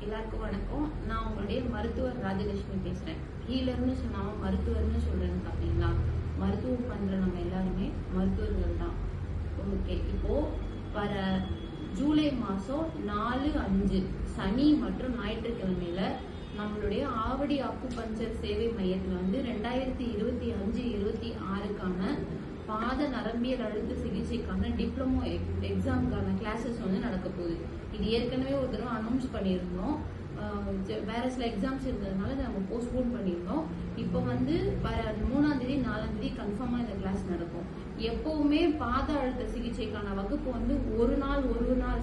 எல்லாருக்கும் வணக்கம். நான் உங்களுடைய மருத்துவர் ராஜலட்சுமி பேசுறேன். ஹீலர்னு சொன்னாம மருத்துவர்னு சொல்றேன்னு பாத்தீங்களா? மருத்துவம் பண்ற நம்ம எல்லாருமே மருத்துவர்கள் தான். ஓகே, இப்போ வர ஜூலை மாசம் 4, 5 சனி மற்றும் ஞாயிற்றுக்கிழமையில நம்மளுடைய ஆவடி அக்குபஞ்சர் சேவை மையத்துல 2025-26க்கான பாத நரம்பியல் அழுத்த சிகிச்சைக்கான டிப்ளமோ எக்ஸாமுக்கான கிளாஸஸ் நடக்க போகுது. இது ஏற்கனவே ஒரு தடவை அனௌன்ஸ் பண்ணியிருந்தோம். வேற சில எக்ஸாம்ஸ் இருந்ததுனால நம்ம போஸ்ட்போன் பண்ணியிருந்தோம். இப்போ வர 3ஆம் தேதி 4ஆம் தேதி கன்ஃபார்மா இந்த கிளாஸ் நடக்கும். எப்பவுமே பாத அழுத்த சிகிச்சைக்கான வகுப்பு ஒரு நாள்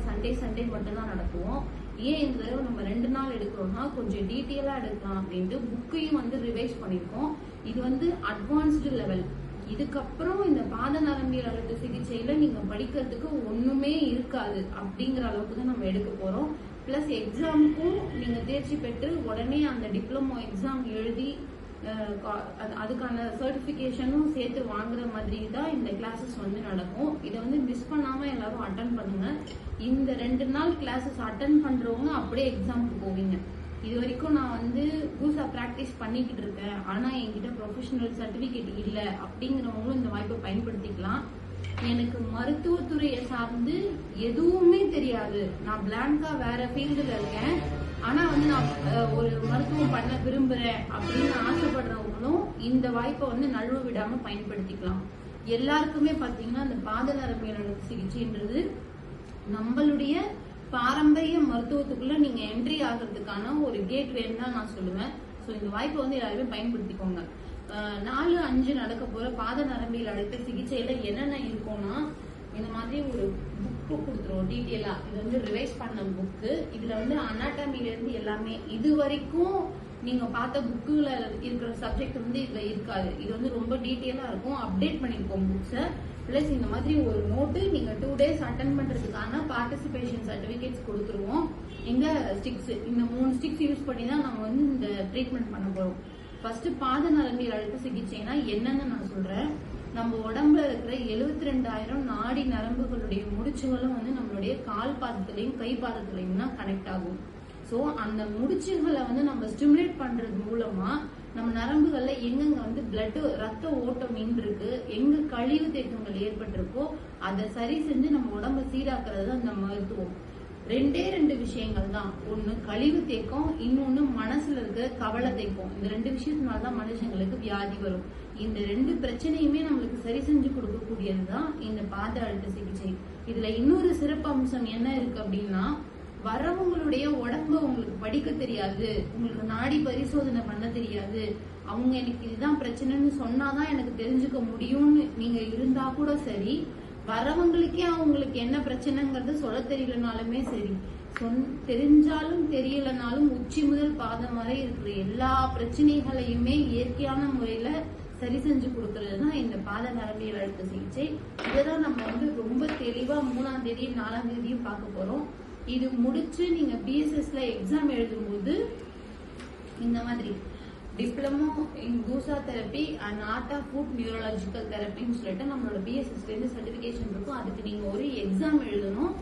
சண்டே மட்டும்தான் நடத்துவோம். ஏன் இந்த தடவை நம்ம 2 நாள் எடுக்கிறோம்னா கொஞ்சம் டீட்டெயிலா எடுக்கலாம் அப்படின்ட்டு புக்கையும் ரிவைஸ் பண்ணிருக்கோம். இது அட்வான்ஸ்டு லெவல். இதுக்கப்புறம் இந்த பாத நரம்பியல் அழுத்த சிகிச்சையில நீங்க படிக்கிறதுக்கு ஒண்ணுமே இருக்காது அப்படிங்கிற அளவுக்கு தான் நம்ம எடுக்க போறோம். பிளஸ் எக்ஸாமுக்கும் நீங்க தேர்ச்சி பெற்று உடனே அந்த டிப்ளமோ எக்ஸாம் எழுதி அதுக்கான சர்டிபிகேஷனும் சேர்த்து வாங்குற மாதிரி தான் இந்த கிளாஸஸ் நடக்கும். இதை மிஸ் பண்ணாம எல்லாரும் அட்டன் பண்ணுங்க. இந்த 2 நாள் கிளாஸஸ் அட்டன் பண்றவங்க அப்படியே எக்ஸாமுக்கு போவீங்க. இது வரைக்கும் நான் புதுசா பிராக்டிஸ் பண்ணிக்கிட்டு இருக்கேன், ஆனா என்கிட்ட ப்ரொஃபஷனல் சர்டிபிகேட் இல்ல அப்படிங்கிறவங்களும் இந்த வாய்ப்பை பயன்படுத்திக்கலாம். எனக்கு மருத்துவத்துறையை சார்ந்து எதுவுமே தெரியாது, நான் பிளாங்கா வேற ஃபீல்டுல இருக்கேன், ஆனா நான் ஒரு மருத்துவம் பண்ண விரும்புறேன் அப்படின்னு ஆசைப்படுறவங்களும் இந்த வாய்ப்பை நழுவ விடாம பயன்படுத்திக்கலாம். எல்லாருக்குமே பாத்தீங்கன்னா அந்த பாத நரம்பியல் சிகிச்சைன்றது நம்மளுடைய பாரம்பரிய மருத்துவத்துக்குள்ள நீங்க என்ட்ரி ஆகிறதுக்கான ஒரு கேட் வேன்னு தான் நான் சொல்லுவேன். சோ இந்த வாய்ப்பை எல்லாருமே பயன்படுத்திக்கோங்க. 4, 5 நடக்க போற பாத நரம்பியல் அழுத்த சிகிச்சையில என்னென்ன இருக்கும்னா, இந்த மாதிரி ஒரு புக்கு கொடுத்துருவோம் டீட்டெயிலா. இது ரிவைஸ் பண்ண புக்கு. இதுல அனாட்டமில இருந்து எல்லாமே இது வரைக்கும் நீங்க பார்த்த புக்குல இருக்கிற சப்ஜெக்ட் இதுல இருக்காது. இது ரொம்ப டீட்டெயிலா இருக்கும். அப்டேட் பண்ணிருக்கோம் புக்ஸ. பிளஸ் இந்த மாதிரி ஒரு நோட்டு நீங்க 2 days அட்டன் பண்றதுக்கான பார்ட்டிசிபேஷன் சர்டிபிகேட்ஸ் கொடுத்துருவோம். எங்க ஸ்டிக்ஸ், இந்த 3 ஸ்டிக்ஸ் யூஸ் பண்ணி தான் நம்ம இந்த ட்ரீட்மெண்ட் பண்ண போறோம். ஃபர்ஸ்ட் பாத நரம்பியல் அழுத்த சிகிச்சைனா என்னன்னு நான் சொல்றேன். நம்ம உடம்புல இருக்கிற 72,000 நாடி நரம்புகளுடைய முடிச்சுகளும் நம்மளுடைய கால் பாதத்திலையும் கை பாதத்திலையும் தான் கனெக்ட் ஆகும். சோ அந்த முடிச்சுகளை நம்ம ஸ்டிமுலேட் பண்றது மூலமா நம்ம நரம்புகள்ல எங்கெங்க பிளட் ரத்த ஓட்டம் நின்றுருக்கு, எங்க கழிவு தேக்கங்கள் ஏற்பட்டிருக்கோ அதை சரி செஞ்சு நம்ம உடம்ப சீராக்குறது தான் இந்த மருத்துவம். 2 விஷயங்கள் தான். ஒண்ணு கழிவு தேக்கம், இன்னொன்னு மனசுல இருக்க கவலை தேக்கம். இந்த 2 விஷயத்தினால்தான் மனுஷங்களுக்கு வியாதி வரும். இந்த 2 பிரச்சனையுமே நம்மளுக்கு சரி செஞ்சு கொடுக்கக்கூடியதுதான் இந்த பாத அழுத்த சிகிச்சை. இதுல இன்னொரு சிறப்பு அம்சம் என்ன இருக்கு அப்படின்னா, வரவங்களுடைய உடம்ப உங்களுக்கு படிக்க தெரியாது, உங்களுக்கு நாடி பரிசோதனை பண்ண தெரியாது, அவங்க எனக்கு இதுதான் பிரச்சனைன்னு சொன்னாதான் எனக்கு தெரிஞ்சுக்க முடியும்னு நீங்க இருந்தா கூட சரி, வரவங்களுக்கே அவங்களுக்கு என்ன பிரச்சனைங்கிறது சொல்ல தெரியலனாலுமே சரி, தெரிஞ்சாலும் தெரியலனாலும் உச்சி முதல் பாதம் வரை இருக்கிற எல்லா பிரச்சனைகளையுமே இயற்கையான முறையில சரி செஞ்சு கொடுக்கறதுதான் இந்த பாத நரம்பியல் அழுத்த சிகிச்சை. இதைதான் நம்ம ரொம்ப தெளிவா 3ஆம் தேதி 4ஆம் தேதியும் பார்க்க போறோம். இது முடிச்சு நீங்க பிஎஸ்எஸ்ல எக்ஸாம் எழுதும்போது இந்த மாதிரி டிப்ளமோ இன் கூசா therapy and art of foot neurological தெரப்பின்னு சொல்லிட்டு நம்மளோட பிஎஸ்எஸ்ல இருந்து சர்டிபிகேஷன் இருக்கும். அதுக்கு நீங்க ஒரு எக்ஸாம் எழுதணும்.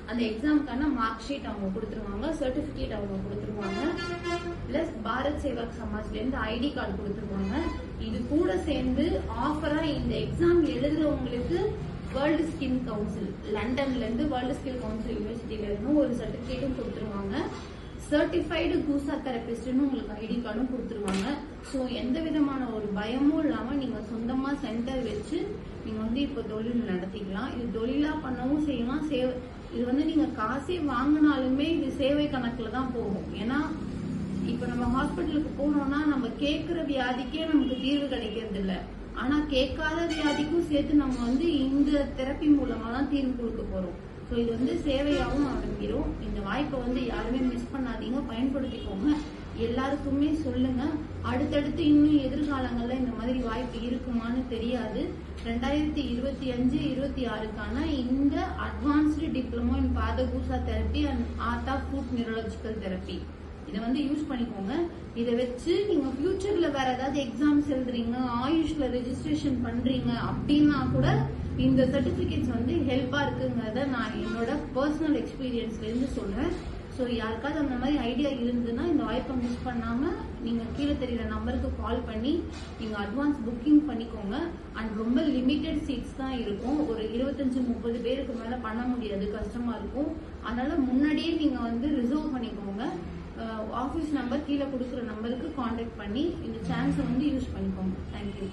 அந்த எக்ஸாமுக்கான மார்க் ஷீட் அவங்க கொடுத்துருவாங்க, சர்டிபிகேட் அவங்க கொடுத்துருவாங்க, பிளஸ் பாரத் சேவக் சமாஜ்ல இருந்து ஐடி கார்டு கொடுத்துருவாங்க. இது கூட சேர்ந்து ஆஃபரா இந்த எக்ஸாம் எழுதுறவங்களுக்கு வேர்ல்டு ஸ்கின் கவுன்சில் லண்டன்ல இருந்து வேர்ல்டு ஸ்கின் கவுன்சில் யூனிவர்சிட்டியில இருந்து ஒரு சர்டிபிகேட்டும் கொடுத்துருவாங்க. சர்டிஃபைடு கூசா தெரபிஸ்ட்னு உங்களுக்கு ஐடி கார்டும் கொடுத்துருவாங்க. ஸோ எந்த விதமான ஒரு பயமும் இல்லாம நீங்க சொந்தமா சென்டர் வச்சு நீங்க இப்ப தொழில் நடத்திக்கலாம். இது தொழிலா பண்ணவும் செய்யலாம். இது நீங்க காசே வாங்கினாலுமே இது சேவை கணக்குல தான் போகும். ஏன்னா இப்ப நம்ம ஹாஸ்பிட்டலுக்கு போனோம்னா நம்ம கேட்கிற வியாதிக்கே நமக்கு தீர்வு கிடைக்கிறது இல்ல, ஆனா கேட்காத வியாதிக்கும் சேர்த்து நம்ம இந்த தெரப்பி மூலமா தான் தீர்வு கொடுக்க போறோம். ஸோ இது சேவையாகவும் ஆரம்பிக்கிறோம். இந்த வாய்ப்பை யாருமே மிஸ் பண்ணாதீங்க, பயன்படுத்திக்கோங்க. எல்லாருக்குமே சொல்லுங்க. அடுத்தடுத்து இன்னும் எதிர்காலங்கள்ல இந்த மாதிரி வாய்ப்பு இருக்குமான்னு தெரியாது. 2025-26க்கான இந்த அட்வான்ஸ்டு டிப்ளமோ இன் பாத கூசா therapy and art of foot neurological therapy இதை யூஸ் பண்ணிக்கோங்க. இதை வச்சு நீங்க ஃபியூச்சர்ல வேற ஏதாவது எக்ஸாம்ஸ் எழுதுறீங்க, ஆயுஷ்ல ரெஜிஸ்ட்ரேஷன் பண்றீங்க அப்படின்னா கூட இந்த சர்டிபிகேட்ஸ் ஹெல்ப்பா இருக்குங்கிறத நான் என்னோட பர்சனல் எக்ஸ்பீரியன்ஸ்ல இருந்து சொல்றேன். ஸோ யாருக்காவது அந்த மாதிரி ஐடியா இருந்ததுன்னா இந்த வாய்ப்பை மிஸ் பண்ணாமல் நீங்கள் கீழே தெரியுற நம்பருக்கு கால் பண்ணி நீங்கள் அட்வான்ஸ் புக்கிங் பண்ணிக்கோங்க. அண்ட் ரொம்ப லிமிட்டட் சீட்ஸ் தான் இருக்கும். ஒரு 25-30 பேருக்கு மேலே பண்ண முடியாது, கஷ்டமாக இருக்கும். அதனால முன்னாடியே நீங்கள் வந்து ரிசர்வ் பண்ணிக்கோங்க. ஆஃபீஸ் நம்பர் கீழே கொடுக்குற நம்பருக்கு காண்டாக்ட் பண்ணி இந்த சான்ஸை வந்து யூஸ் பண்ணிக்கோங்க. தேங்க்யூ.